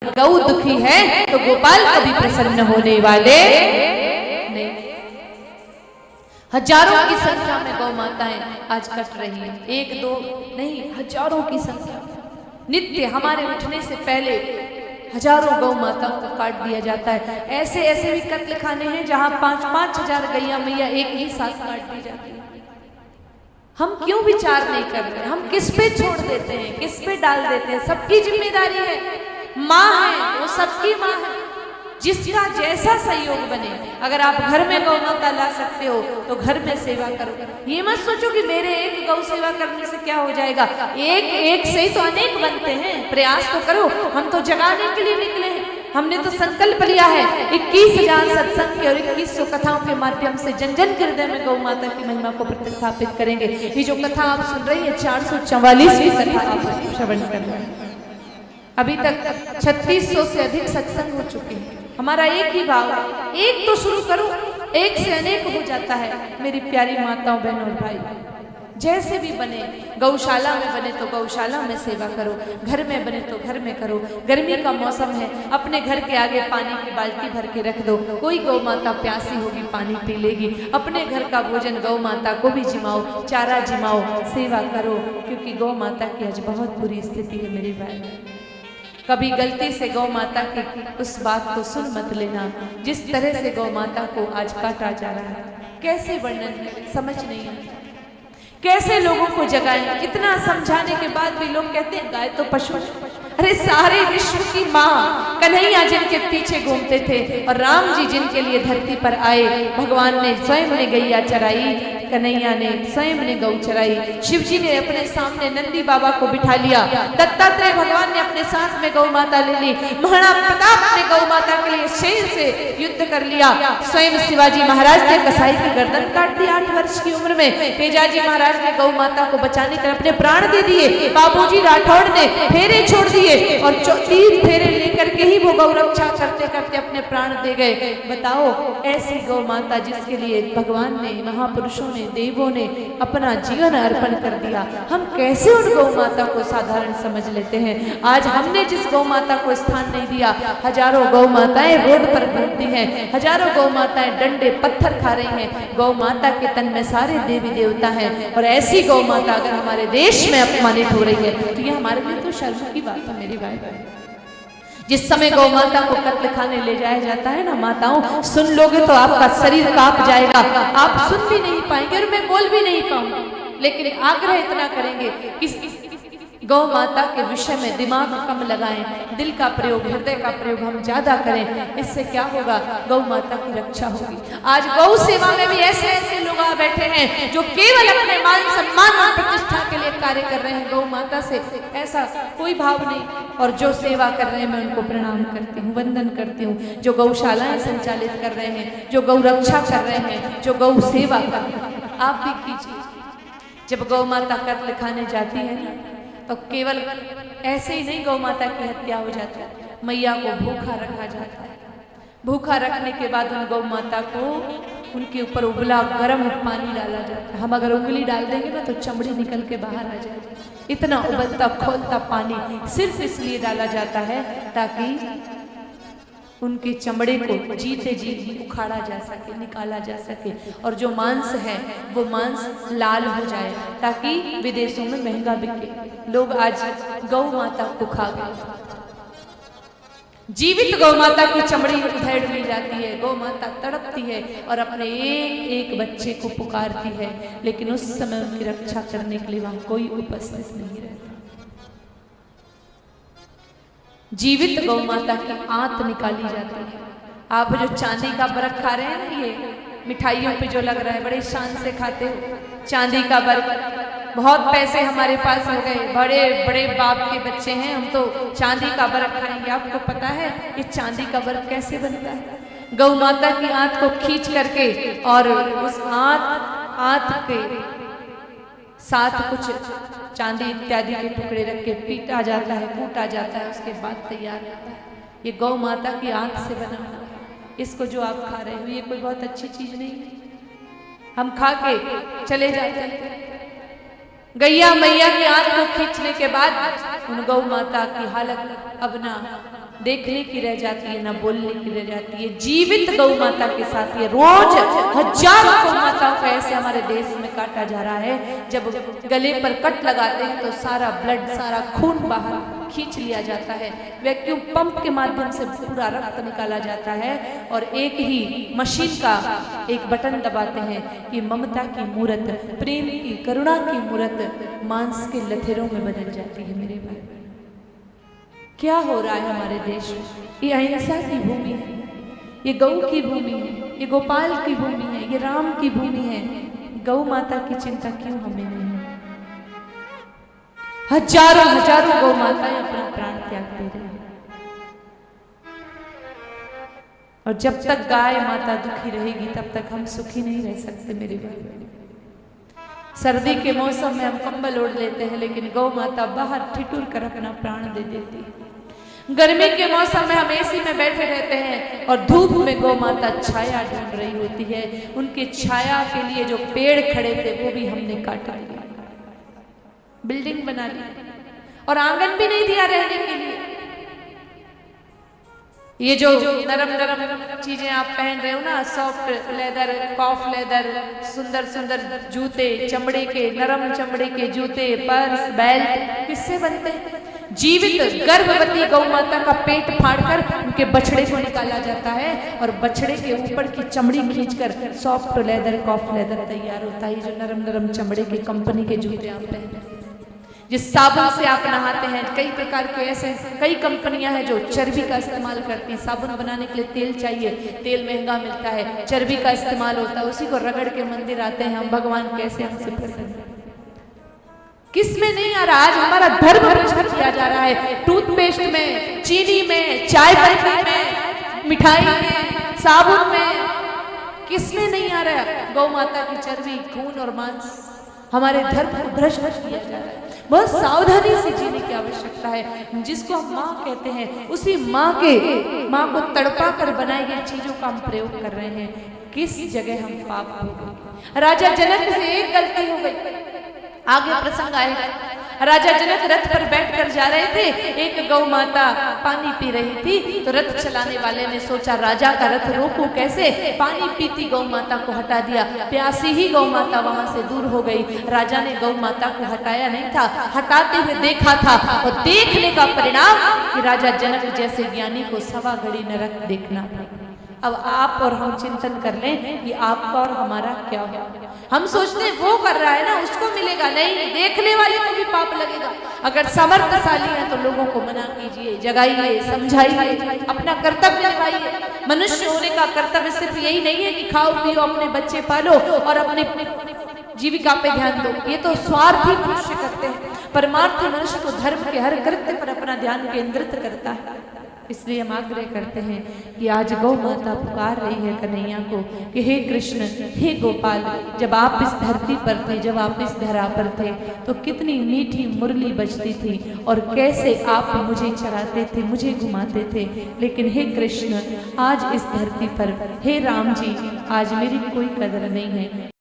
गौ दुखी है तो गोपाल कभी प्रसन्न होने वाले नहीं। हजारों की संख्या में गौ माताएं आज कट रही हैं, एक दो नहीं, हजारों की संख्या। नित्य हमारे उठने से पहले हजारों गौ माताओं को काट दिया जाता है। ऐसे ऐसे भी कत्ल खाने हैं जहां 5-5 हजार गैया मैया एक ही साथ काट दी जाती है। हम क्यों विचार नहीं कर रहे? हम किस पे छोड़ देते हैं, किस पे डाल देते हैं? सबकी जिम्मेदारी है, माँ है वो सबकी माँ है, जिसका जैसा सहयोग बने। अगर आप घर में गौ माता ला सकते हो तो घर में सेवा करो। ये मत सोचो कि मेरे एक गौ सेवा करने से क्या हो जाएगा, एक एक से ही तो अनेक बनते हैं। प्रयास तो करो, हम तो जगाने के लिए निकले हैं। हमने तो संकल्प लिया है 21,000 सत्संग के और 2100 कथाओं के माध्यम से जन जन के हृदय में गौ माता की महिमा को प्रतिस्थापित करेंगे। ये जो कथा आप सुन रही है 444वीं कथा आप श्रवण कर रहे हैं। अभी तक 3600 से अधिक सत्संग हो चुके हैं। हमारा एक ही भाव, एक तो शुरू करो, एक से अनेक हो जाता है। मेरी प्यारी माताओं बहनों और भाई, जैसे भी बने, गौशाला में बने तो गौशाला में सेवा करो, घर में बने तो घर में करो। गर्मी का मौसम है, अपने घर के आगे पानी की बाल्टी भर के रख दो, कोई गौ माता प्यासी होगी पानी पी लेगी। अपने घर का भोजन गौ माता को भी जिमाओ, चारा जिमाओ, सेवा करो, क्योंकि गौ माता की आज बहुत बुरी स्थिति है मेरी बहन। कभी गलती से गौ माता की उस बात को सुन मत लेना जिस तरह से गौ माता को आज काटा जा रहा है। कैसे वर्णन करें, समझ नहीं आता। कैसे लोगों को जगाएं? इतना समझाने के बाद भी लोग कहते हैं गाय तो पशु। अरे सारे विश्व की माँ कन्हैया जिनके पीछे घूमते थे और राम जी जिनके लिए धरती पर आए, भगवान ने स्वयं ने गैया चराई, कन्हैया ने स्वयं ने गौ चराई। शिव जी ने अपने सामने नंदी बाबा को बिठा लिया, दत्तात्रेय भगवान ने अपने साथ में गौ माता ले ली, महाराणा प्रताप ने गौ माता के लिए शेर से युद्ध कर लिया, स्वयं शिवाजी महाराज ने कसाई की गर्दन काट दी 8 वर्ष की उम्र में, तेजाजी महाराज ने गौ माता को बचाने के अपने प्राण दे दिए, बाबूजी राठौड़ ने फेरे छोड़ दिए और 3 फेरे लेकर के ही वो गौ रक्षा करते करते अपने प्राण दे गए। बताओ, ऐसी गौ माता जिसके लिए भगवान ने, महापुरुषों ने, देवों ने अपना जीवन अर्पण कर दिया, हम कैसे उन गौ माता को साधारण समझ लेते हैं? आज हमने जिस गौ माता को स्थान नहीं दिया, हजारों गौ माताएं रोड पर घूमती हैं, हजारों गौ माताएं डंडे पत्थर खा रही हैं। गौ माता के तन में सारे देवी देवता हैं और ऐसी गौ माता अगर हमारे देश में अपमानित हो रही है तो ये हमारे लिए तो शर्म की बात है मेरी भाई। जिस समय गौ माता को कत्ल खाने ले जाया जाता है ना, माताओं सुन लोगे तो आपका शरीर कांप जाएगा, आप सुन भी नहीं पाएंगे और मैं बोल भी नहीं पाऊंगी। लेकिन आग्रह इतना करेंगे कि गौ माता के विषय में दिमाग कम लगाएं, दिल का प्रयोग, हृदय का प्रयोग हम ज्यादा करें। इससे क्या होगा? गौ माता की रक्षा होगी। आज गौ सेवा में भी ऐसे ऐसे लोग आ बैठे हैं जो केवल अपने मान सम्मान और प्रतिष्ठा के लिए कार्य कर रहे हैं। गौ माता से ऐसा कोई भाव नहीं, और जो सेवा कर रहे हैं मैं उनको प्रणाम करती हूँ, वंदन करती हूँ। जो गौशालाएं संचालित कर रहे हैं, जो गौ रक्षा कर रहे हैं, जो गौ सेवा कर रहे हैं, आप भी कीजिए। जब गौ माता कत्ल खाने जाती है ना, तो केवल ऐसे ही नहीं गौ माता की हत्या हो जाती है, मैया को भूखा रखा जाता है। भूखा रखने के बाद उन गौ माता को उनके ऊपर उबला गर्म पानी डाला जाता है। हम अगर उंगली डाल देंगे ना तो चमड़ी निकल के बाहर आ जाएगी। इतना उबलता खोलता पानी सिर्फ इसलिए डाला जाता है ताकि उनके चमड़े को जीते जी उखाड़ा जा सके, निकाला जा सके, और जो मांस है वो मांस लाल हो जाए ताकि विदेशों में महंगा बिके। लोग आज गौ माता को खा गए। जीवित गौ माता की चमड़ी उधेड़ ली जाती है, गौ माता तड़पती है और अपने एक एक बच्चे को पुकारती है, लेकिन उस समय उनकी रक्षा करने के लिए वहां कोई उपस्थित नहीं रहता। जीवित गौ माता की आंत निकाली जाती है। आप जो चांदी का बर्फ खा रहे हैं ना, ये मिठाइयों पे जो लग रहा है, बड़े शान से खाते हो चांदी का बर्फ। बहुत पैसे हमारे पास हो गए, बड़े बड़े बाप के बच्चे हैं, हम तो चांदी का बर्फ खाएंगे। आपको पता है ये चांदी का बर्फ कैसे बनता है? गौ माता की आंत को खींच करके और उस आंत के साथ कुछ चांदी इत्यादि के टुकड़े रख के पीटा जाता है, कूटा जाता है, उसके बाद तैयार होता है। ये गौ माता की आंत से बना हुआ है। इसको जो आप खा रहे हो ये कोई बहुत अच्छी चीज नहीं है। हम खा के चले जाते हैं। गैया मैया की आंत को खींचने के बाद उन गौ माता की हालत अब ना देखने की रह जाती है, ना बोलने की रह जाती है। जीवित गौ माता के साथ ये रोज हजारों गौ माताओं को ऐसे हमारे देश में काटा जा रहा है। जब गले पर कट लगाते हैं तो सारा ब्लड, सारा खून बाहर खींच लिया जाता है। वैक्यूम पंप के माध्यम से पूरा रक्त निकाला जाता है और एक ही मशीन का एक बटन दबाते हैं कि ममता की मूरत, प्रेम की, करुणा की मूरत मांस के लथेरों में बदल जाती है। मेरे भाई, क्या हो रहा है हमारे देश में? ये अहिंसा की भूमि है, ये गौ की भूमि है, ये गोपाल की भूमि है, ये राम की भूमि है। गौ माता की चिंता क्यों हमें नहीं है? हजारों हजारों गौ माताएं अपना प्राण त्याग दे रही हैं। और जब तक गाय माता दुखी रहेगी तब तक हम सुखी नहीं रह सकते मेरे भाई। सर्दी के मौसम में हम कंबल ओढ़ लेते हैं, लेकिन गौ माता बाहर ठिठुर कर अपना प्राण दे देती है। गर्मी के मौसम में हम एसी में बैठे रहते हैं और धूप में गौ माता छाया ढूंढ रही होती है। उनके छाया के लिए जो पेड़ खड़े थे वो भी हमने काट दिया, बिल्डिंग बना ली और आंगन भी नहीं दिया रहने के लिए। ये जो नरम नरम चीजें आप पहन रहे हो ना, सॉफ्ट लेदर, कॉफ लेदर, सुंदर सुंदर जूते, चमड़े के, नरम चमड़े के जूते, पर्स, बेल्ट, किससे बनते हैं? जीवित गर्भवती गौ माता का पेट फाड़कर उनके बछड़े को निकाला जाता है और बछड़े के ऊपर की चमड़ी खींचकर सॉफ्ट लेदर, कॉफ लेदर तैयार होता है। जो नरम नरम चमड़े के कंपनी के जूते आप पहन रहे हैं, जिस साबुन से आप नहाते हैं, कई प्रकार के ऐसे कई कंपनियां हैं जो चर्बी का इस्तेमाल करती हैं। साबुन बनाने के लिए तेल चाहिए, तेल महंगा मिलता है, चर्बी का इस्तेमाल होता है, उसी को रगड़ के मंदिर आते हैं हम। भगवान कैसे हमसे प्रसन्न? किस में नहीं आ रहा? आज हमारा धर्म भ्रष्ट किया जा रहा है। टूथपेस्ट में, चीनी में, चाय पत्ती में, मिठाई में, साबुन में, किस में नहीं आ रहा? गौ माता की चर्बी, खून और मांस हमारे धर्म को भ्रष्ट किया जा रहा है। बहुत सावधानी से जीने की आवश्यकता है। जिसको हम माँ कहते हैं, उसी माँ को तड़पा कर बनाई गई चीजों का हम प्रयोग कर रहे हैं। किस जगह हम पाप हो गए? राजा जनक से एक गलती हो गई। आगे प्रसंग आएगा। राजा जनक रथ पर बैठकर जा रहे थे, एक गौ माता पानी पी रही थी। तो रथ चलाने वाले ने सोचा राजा का रथ रोकूं कैसे? पानी पीती गौ माता को हटा दिया। प्यासी ही गौ माता वहां से दूर हो गई। राजा ने गौ माता को हटाया नहीं था, हटाते हुए देखा था और देखने का परिणाम कि राजा जनक जैसे ज्ञानी को सवा घड़ी नरक देखना पड़ा। अब आप और हम चिंतन कर लें कि आपका और हमारा क्या हो। हम सोचते हैं वो कर रहा है ना, उसको मिलेगा, नहीं, देखने वाले को भी पाप लगेगा। अगर समर्थशाली है तो लोगों को मना कीजिए, जगाइए, समझाइए, अपना कर्तव्य निभाइए। मनुष्य होने का कर्तव्य सिर्फ यही नहीं है कि खाओ पियो, अपने बच्चे पालो और अपने जीविका पे ध्यान दो। ये तो स्वार्थी मनुष्य करते हैं। परमार्थी मनुष्य तो धर्म के हर कृत्य पर अपना ध्यान केंद्रित करता है। इसलिए हम आग्रह करते हैं कि आज गौ माता पुकार रही है कन्हैया को कि हे कृष्ण, हे गोपाल, जब आप इस धरती पर थे, जब आप इस धरा पर थे तो कितनी मीठी मुरली बजती थी और कैसे आप मुझे चराते थे, मुझे घुमाते थे। लेकिन हे कृष्ण, आज इस धरती पर, हे राम जी, आज मेरी कोई कदर नहीं है।